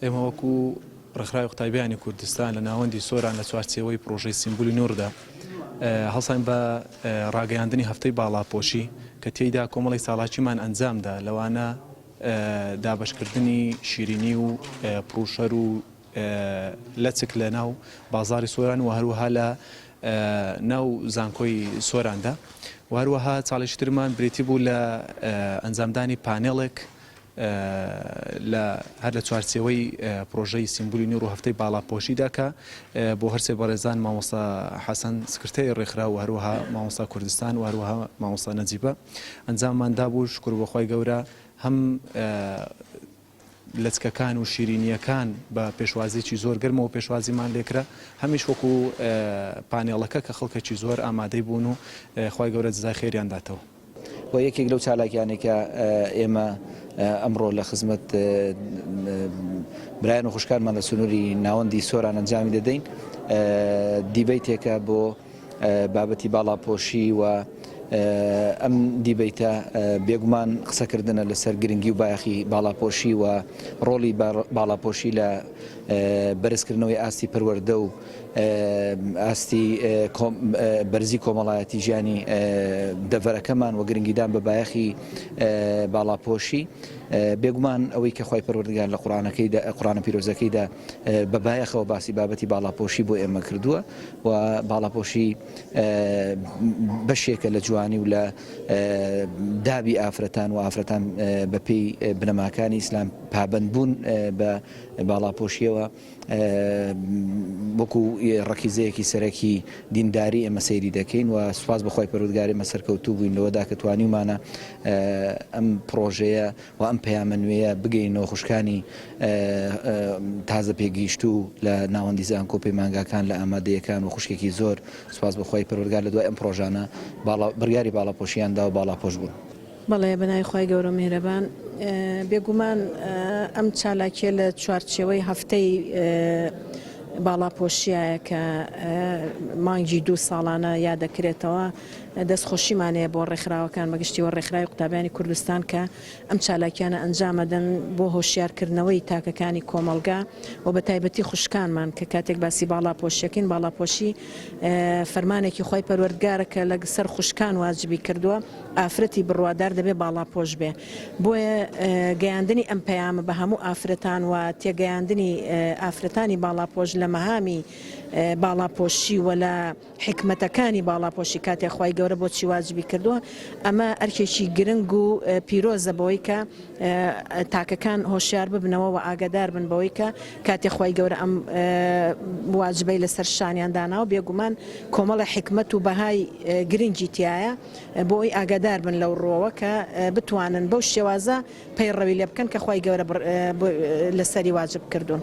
ئێمە وەکو ڕێکخراوی قوتابیانی کوردستان لە ناوەندی سۆران لە چوارچێوەی پرۆژەی سیمبولی نووردا هەڵسان بە ڕاگەیاندنی هەفتەی باڵاپۆشی کە تێیدا کۆمەڵی ساڵاکیمان ئەنجامدا لەوانە دابەشکردنی شیرینی و پرۆشەر و لەچک لە ناو بازاری سۆران و هەروەها لە ناو زانکۆی سۆراندا و هەروەها چاڵێشترمان بریتی بوو لە ئەنجامدانی پانێڵێک هەر لە چوارچێوەی پرۆژەی سیمبولی نوور و هەفتەی باڵاپۆشیدا کە بۆ هەرسێ بەڕێزان مامۆستا حەسەن سکرتەری ڕێکخراو و هەروەها مامۆستا کوردستان و هەروەها مامۆستا نەجیبە ئەنجامماندا بوو شکر بەخوای گەورە هەم لەچکەکان و شیرینیەکان بە پێشوازیی زۆر گەرمەوە پێشوازیمان لێکرا هەمیش وەکو پانێڵەکە کە خەڵکێکی زۆر ئامادەی بوون و خوای گەورە جزای خێریان داتەوە. و یەکێک لەو چالاکیانێکە ئێمە ئەمڕۆ لە خزمەت برایان و خوشکانمان لە سنووری ناوەندی سۆران ئەنجامی دەدەین دیبەیتێکە بۆ بابەتی باڵاپۆشی و ئەم دیبەیتە بێگومان قسەکردنە لەسەر گرنگی و بایەخی باڵاپۆشی و ڕۆڵی باڵاپۆشی لە بەرزکردنەوەی ئاستی پەروەردە و ئاستی بەرزی کۆمەڵایەتی ژیانی دەڤەرەکەمان و گرنگیدان بە بایەخی باڵاپۆشی بێگومان ئەوەی کە خۆی پەروەردگار لە قورآنە پیرۆزەکەیدا بە بایەخەوە باسی بابەتی باڵاپۆشی بۆ ئێمە کردووە و باڵاپۆشی بەشێکە لە جوانی و لە دابی ئافرەتان و ئافرەتان بەپێی بنەماکانی ئیسلام پابەند بوون بە باڵاپۆشیەوە وەکو ڕەکیزەیەکی سەرەکی دینداری ئێمە سەیری دەکەین و سوپاس بەخوای پەروەردگار ئێمە سەرکەوتوو بووین لەوەدا کە توانیمانە ئەم پرۆژەیە و ئەم پەیامە نوێیە بگەینەوە خوشکانی تازە پێگەیشتوو لە ناوەندی زانکۆ پەیمانگاکان لە ئامادەیەکان و خوشکێکی زۆر سوپاس بەخوای پەروەردگار لە دوای ئەم پرۆژانە بڕیاری باڵاپۆشییاندا و باڵاپۆش بوون. بەڵێ بەنای خی گەورە میهرەبان بێگومان ئەم چالاکیە لە چوارچێوەی هەفتەی باڵاپۆشیایە کە مانگی 2 ساڵانە یادەکرێتەوە دەستخۆشیمانەیە بۆ ڕێکخراوەکان بەگشتیەوە ڕێکخراوی قوتابیانی کوردستان کە ئەم چالاکیانە ئەنجامەدەن بۆ هۆشیارکردنەوەی تاکەکانی کۆمەلگا و بە تایبەتی خوشکانمان کە کاتێک باسی باڵاپۆشیەکەین باڵاپۆشی فەرمانێکی خۆی پەروەردگارە کە لە سەر خوشکان واجبی کردووە ئافرەتی بڕوادار دەبێ باڵاپۆش بێ بۆیە گەیاندنی ئەم پەیامە بە هەموو ئافرەتان و تێگەیاندنی ئافرەتانی باڵاپۆش لە مەهامی باڵاپۆشی و لە حکمەتەکانی باڵاپۆشی کاتێک خی گەورە بۆچی واجبی کردووە ئەمە ئەرکێکی گرنگ و پیرۆزە بەوەی کە تاکەکان هۆشیار ببنەوە و ئاگادار بن بەوەی کە کاتێک خی گەورە ئەم واجبەی لەسەر شانیانداناوە بێگومان کۆمەڵە حکمت و بەهای گرنگی تایە بۆی ئاگادار بن لەو ڕۆوە کە بتوانن بەو شێوازە پەیڕەوی لێ بکەن کە خی گەورە لەسەری واجب کردوون.